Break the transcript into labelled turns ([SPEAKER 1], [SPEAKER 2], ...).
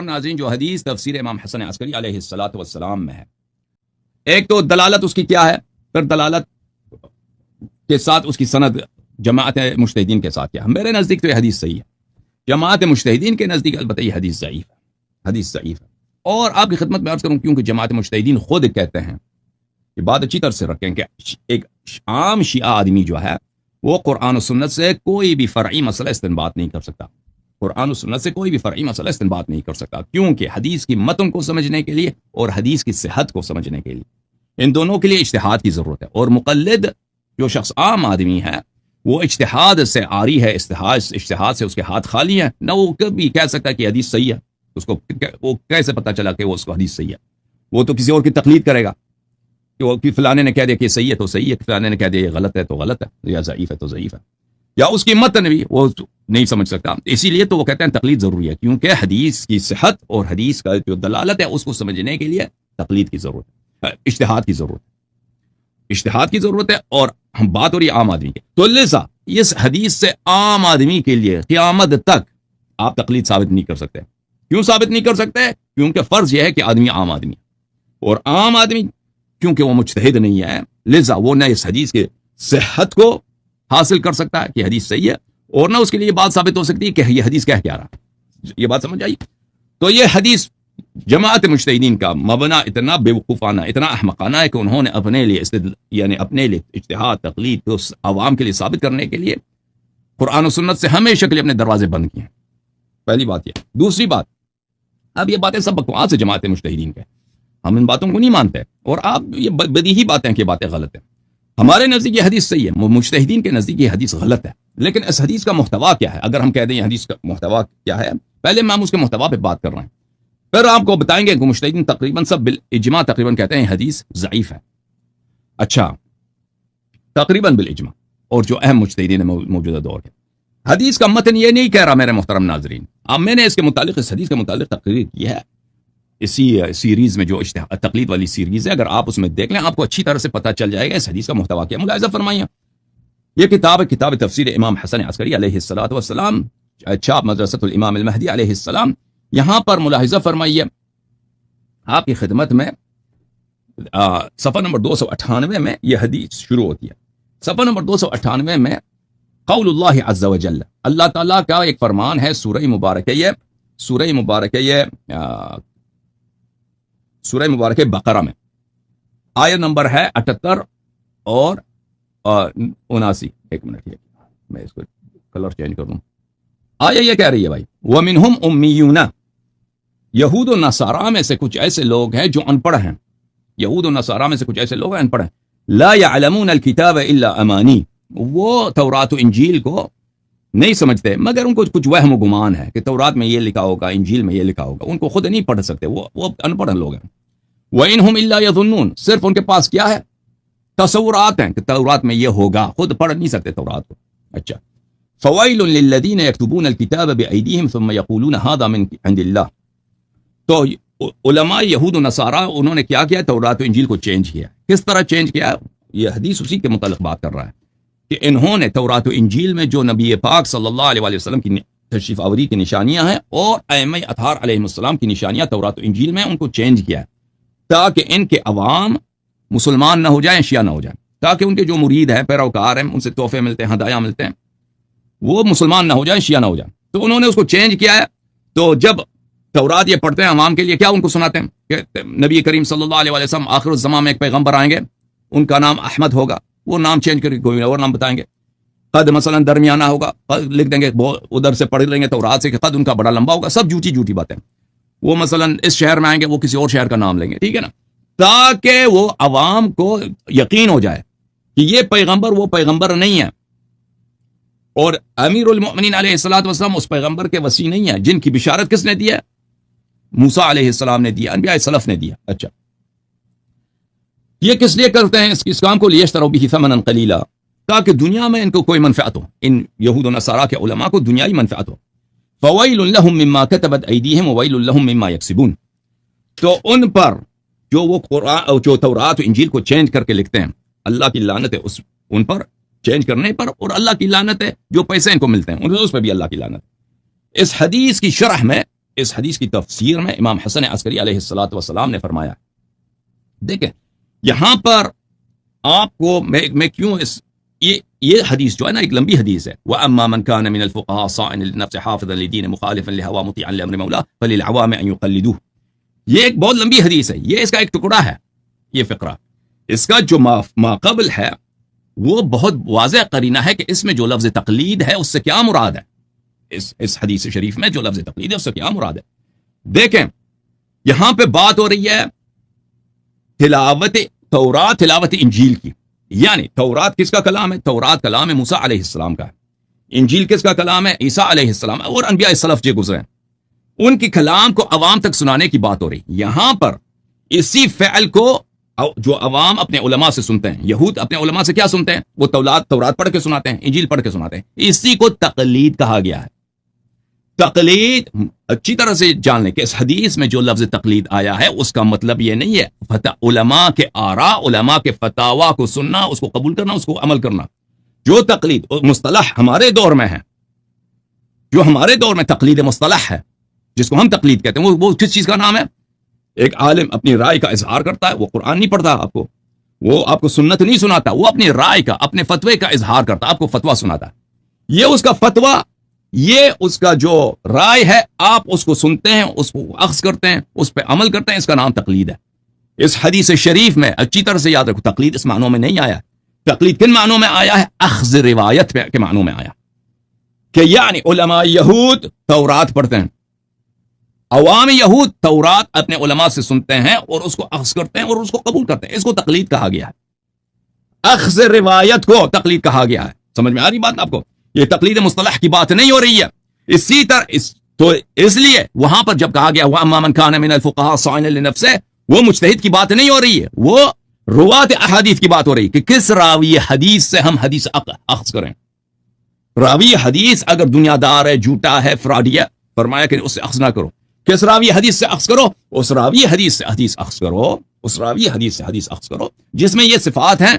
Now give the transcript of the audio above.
[SPEAKER 1] ناظرین جو حدیث تفسیر امام حسن عسکری علیہ الصلوۃ والسلام میں ہے، ایک تو دلالت اس کی کیا ہے، پھر دلالت کے ساتھ اس کی سند جماعت مجتہدین کے ساتھ کیا ہے۔ میرے نزدیک تو یہ حدیث صحیح ہے، جماعت مجتہدین کے نزدیک البتہ یہ حدیث ضعیف ہے، حدیث ضعیف ہے۔ اور آپ کی خدمت میں عرض کروں کیونکہ جماعت مجتہدین خود کہتے ہیں، یہ بات اچھی طرح سے رکھیں کہ ایک عام شیعہ آدمی جو ہے وہ قرآن و سنت سے کوئی بھی فرعی مسئلہ استنباط نہیں کر سکتا، قرآن و سنت سے کوئی بھی فرعی مسئلہ استنباط نہیں کر سکتا، کیونکہ حدیث کی متن کو سمجھنے کے لیے اور حدیث کی صحت کو سمجھنے کے لیے ان دونوں کے لیے اجتہاد کی ضرورت ہے۔ اور مقلد جو شخص عام آدمی ہے وہ اجتہاد سے عاری ہے، اجتہاد سے اس کے ہاتھ خالی ہیں، نہ وہ کبھی کہہ سکتا کہ حدیث صحیح ہے، اس کو وہ کیسے پتہ چلا کہ وہ اس کو حدیث صحیح ہے؟ وہ تو کسی اور کی تقلید کرے گا کہ وہ فلانے نے کہہ دیا کہ صحیح ہے تو صحیح ہے، فلانے نے کہہ دیا یہ غلط ہے تو غلط ہے، یا ضعیف ہے تو ضعیف ہے، یا اس کی متن بھی وہ نہیں سمجھ سکتا۔ اسی لیے تو وہ کہتے ہیں تقلید ضروری ہے، کیونکہ حدیث کی صحت اور حدیث کا جو دلالت ہے اس کو سمجھنے کے لیے تقلید کی ضرورت ہے، اجتہاد کی ضرورت ہے، اجتہاد کی ضرورت ہے۔ اور ہم بات ہو رہی ہے عام آدمی کی، تو لہذا اس حدیث سے عام آدمی کے لیے قیامت تک آپ تقلید ثابت نہیں کر سکتے۔ کیوں ثابت نہیں کر سکتے؟ کیونکہ فرض یہ ہے کہ آدمی عام آدمی ہے، اور عام آدمی کیونکہ وہ مجتہد نہیں ہے، لہذا وہ نہ اس حدیث کی صحت کو حاصل کر سکتا ہے کہ حدیث صحیح ہے، اور نہ اس کے لیے بات ثابت ہو سکتی ہے کہ یہ حدیث کہہ کیا رہا۔ یہ بات سمجھ آئی؟ تو یہ حدیث جماعت مجتہدین کا مبنا اتنا بے وقوفانہ، اتنا احمقانہ ہے کہ انہوں نے اپنے لیے یعنی اپنے لیے اجتہاد تقلید کو عوام کے لیے ثابت کرنے کے لیے قرآن و سنت سے ہمیشہ کے لیے اپنے دروازے بند کیے ہیں۔ پہلی بات یہ۔ دوسری بات، اب یہ باتیں سب بکواس ہے جماعت مجتہدین کے، ہم ان باتوں کو نہیں مانتے، اور آپ یہ بدیہی باتیں کہ باتیں غلط ہیں۔ ہمارے نزدیک یہ حدیث صحیح ہے، مجتہدین کے نزدیک یہ حدیث غلط ہے، لیکن اس حدیث کا محتوا کیا ہے؟ اگر ہم کہہ دیں یہ حدیث کا محتوا کیا ہے، پہلے ہم اس کے محتوا پہ بات کر رہے ہیں، پھر آپ کو بتائیں گے کہ مجتہدین تقریباً سب بالاجماع تقریباً کہتے ہیں حدیث ضعیف ہے۔ اچھا، تقریباً بالاجماع، اور جو اہم مجتہدین ہیں موجودہ دور کے، حدیث کا متن یہ نہیں کہہ رہا میرے محترم ناظرین۔ اب میں نے اس کے متعلق، اس حدیث کے متعلق تقریر کی ہے اسی سیریز میں جو تقلید والی سیریز ہے، اگر آپ اس میں دیکھ لیں آپ کو اچھی طرح سے پتہ چل جائے گا اس حدیث کا محتوا کیا۔ ملاحظہ فرمائیے، یہ کتاب ہے کتاب تفسیر امام حسن عسکری علیہ الصلوۃ والسلام، چھاپ مدرسۃ الامام المہدی علیہ السلام۔ یہاں پر ملاحظہ فرمائیے، آپ کی خدمت میں صفحہ نمبر 298 میں یہ حدیث شروع ہوتی ہے۔ صفحہ نمبر 298 میں قول اللہ عز وجل، اللہ تعالیٰ کا ایک فرمان ہے، سورہ مبارکہ بقرہ میں، آیت نمبر ہے 78 اور 79۔ ایک منٹ، میں اس کو کلر چینج کر دوں۔ آیت یہ کہہ رہی ہے بھائی، وَمِنْهُمْ أُمِّيُّونَ، یہود و نصارہ میں سے کچھ ایسے لوگ ہیں جو ان پڑھ ہیں، یہود و نصارہ میں سے کچھ ایسے لوگ ہیں ان پڑھ ہیں، لا يعلمون الكتاب الا امانی، وہ تورات و انجیل کو نہیں سمجھتے مگر ان کو کچھ وہم و گمان ہے کہ تورات میں یہ لکھا ہوگا، انجیل میں یہ لکھا ہوگا، ان کو خود نہیں پڑھ سکتے، وہ ان پڑھ لوگ ہیں۔ وَإِنْهُمْ إِلَّا يَظُنُّونَ، صرف ان کے پاس کیا ہے؟ تصورات ہیں کہ تورات میں یہ ہوگا، خود پڑھ نہیں سکتے تورات کو۔ اچھا، فَوَيْلٌ لِلَّذِينَ يَكْتُبُونَ الْكِتَابَ بِأَيْدِيهِمْ ثُمَّ يَقُولُونَ هَذَا مِنْ عِنْدِ اللَّهِ۔ تو علماء یہود و نصارہ انہوں نے کیا کیا؟ تورات و انجیل کو چینج کیا۔ کس طرح چینج کیا؟ یہ حدیث اسی کے متعلق بات کر رہا ہے کہ انہوں نے تورات و انجیل میں جو نبی پاک صلی اللہ علیہ وسلم کی تشریف آوری کی نشانیاں ہیں اور ائمہ اطہار علیہ السلام کی نشانیاں تورات و انجیل میں، ان کو چینج کیا ہے تاکہ ان کے عوام مسلمان نہ ہو جائیں، شیعہ نہ ہو جائیں، تاکہ ان کے جو مرید ہیں، پیروکار ہیں، ان سے تحفے ملتے ہیں، ہدایہ ملتے ہیں، وہ مسلمان نہ ہو جائیں، شیعہ نہ ہو جائیں۔ تو انہوں نے اس کو چینج کیا ہے۔ تو جب تورات یہ پڑھتے ہیں عوام کے لیے، کیا ان کو سناتے ہیں کہ نبی کریم صلی اللہ علیہ وسلم آخر الزمان میں ایک پیغمبر آئیں گے، ان کا نام احمد ہوگا، وہ نام چینج کر کے کوئی اور نام بتائیں گے۔ قد مثلا درمیانہ ہوگا، قد لکھ دیں گے، ادھر سے پڑھ لیں گے تورات سے کہ قد ان کا بڑا لمبا ہوگا، سب جھوٹی باتیں۔ وہ مثلا اس شہر میں آئیں گے، وہ کسی اور شہر کا نام لیں گے، ٹھیک ہے نا، تاکہ وہ عوام کو یقین ہو جائے کہ یہ پیغمبر وہ پیغمبر نہیں ہے، اور امیر المؤمنین علیہ الصلوۃ والسلام اس پیغمبر کے وصی نہیں ہے جن کی بشارت کس نے دی ہے؟ موسیٰ علیہ السلام نے دیا، انبیاء سلف نے دیا۔ اچھا، یہ کس لیے کرتے ہیں اس کام کو؟ لیشتروا بہ ثمنا قلیلا، تاکہ دنیا میں ان کو کوئی منفعت ہو، ان یہود و نصارہ کے علماء کو دنیائی منفعت ہو۔ فویل لہم مما کتبت ایدیہم وویل لہم مما یکسبون، تو ان پر جو وہ قرآن جو تورات و انجیل کو چینج کر کے لکھتے ہیں، اللہ کی لعنت ہے ان پر چینج کرنے پر، اور اللہ کی لعنت ہے جو پیسے ان کو ملتے ہیں اس پہ بھی اللہ کی لعنت۔ اس حدیث کی شرح میں اس حدیث کی تفسیر میں امام حسن عسکری علیہ الصلوۃ والسلام نے فرمایا. دیکھیں یہاں پر آپ کو میں کیوں یہ حدیث جو ہے نا ایک لمبی حدیث ہے. وَأَمَّا مَنْ كَانَ مِنَ الْفُقَهَاءِ صَائِنًا لِلنَّفْسِ حَافِظًا لِلدِّينِ مُخَالِفًا لِهَوَى مُطِيعًا لِأَمْرِ مَوْلَاهُ فَلِلْعَوَامِ أَن يُقَلِّدُوهُ. یہ ایک بہت لمبی حدیث ہے. یہ اس کا ایک ٹکڑا ہے. یہ فقرہ اس کا جو ماقبل ہے وہ بہت واضح قرینہ ہے کہ اس میں جو لفظ تقلید ہے اس سے کیا مراد ہے. اس حدیث شریف میں جو لفظ تقلید ہے اس سے کیا مراد ہے. دیکھیں یہاں پہ بات ہو رہی ہے تلاوت تورات تلاوت انجیل کی. یعنی تورات کس کا کلام ہے؟ تورات کلام ہے موسیٰ علیہ السلام کا ہے. انجیل کس کا کلام ہے؟ عیسیٰ علیہ السلام اور انبیاء سلف جو گزرے ہیں ان کی کلام کو عوام تک سنانے کی بات ہو رہی. یہاں پر اسی فعل کو جو عوام اپنے علماء سے سنتے ہیں، یہود اپنے علماء سے کیا سنتے ہیں؟ وہ تورات پڑھ کے سناتے ہیں، انجیل پڑھ کے سناتے ہیں. اسی کو تقلید کہا گیا ہے. تقلید اچھی طرح سے جان لیں کہ اس حدیث میں جو لفظ تقلید آیا ہے اس کا مطلب یہ نہیں ہے علماء کے آراء، علماء کے فتاوا کو سننا، اس کو قبول کرنا، اس کو عمل کرنا. جو تقلید مصطلح ہمارے دور میں ہے، جو ہمارے دور میں تقلید مصطلح ہے جس کو ہم تقلید کہتے ہیں، وہ کس چیز کا نام ہے؟ ایک عالم اپنی رائے کا اظہار کرتا ہے، وہ قرآن نہیں پڑھتا آپ کو، وہ آپ کو سنت نہیں سناتا، وہ اپنی رائے کا، اپنے فتوے کا اظہار کرتا، آپ کو فتویٰ سناتا. یہ اس کا فتویٰ، یہ اس کا جو رائے ہے، آپ اس کو سنتے ہیں، اس کو اخذ کرتے ہیں، اس پہ عمل کرتے ہیں. اس کا نام تقلید ہے. اس حدیث شریف میں اچھی طرح سے یاد رکھو تقلید اس معنوں میں نہیں آیا. تقلید کن معنوں میں آیا ہے؟ اخذ روایت کے معنوں میں آیا کہ یعنی علماء یہود تورات پڑھتے ہیں، عوام یہود تورات اپنے علماء سے سنتے ہیں اور اس کو اخذ کرتے ہیں اور اس کو قبول کرتے ہیں. اس کو تقلید کہا گیا ہے. اخذ روایت کو تقلید کہا گیا ہے. سمجھ میں آ رہی بات آپ کو؟ یہ تقلید مصطلح کی بات نہیں ہو رہی ہے. اسی طرح تو اس لیے وہاں پر جب کہا گیا وَأَمَّا مَنْ كَانَ مِنَ الْفُقَهَاءِ صَائِنًا لِلنَّفْسِهِ، وہ مجتہد کی بات نہیں ہو رہی ہے، وہ روات احادیث کی بات ہو رہی ہے کہ کس راوی حدیث سے ہم حدیث اخذ کریں. راوی حدیث اگر دنیا دار ہے، جھوٹا ہے، فراڈی ہے، فرمایا کہ اس سے اخذ نہ کرو. کس راوی حدیث سے اخذ کرو؟ اس راوی حدیث سے حدیث اخذ کرو، اس راوی حدیث سے حدیث اخذ کرو جس میں یہ صفات ہیں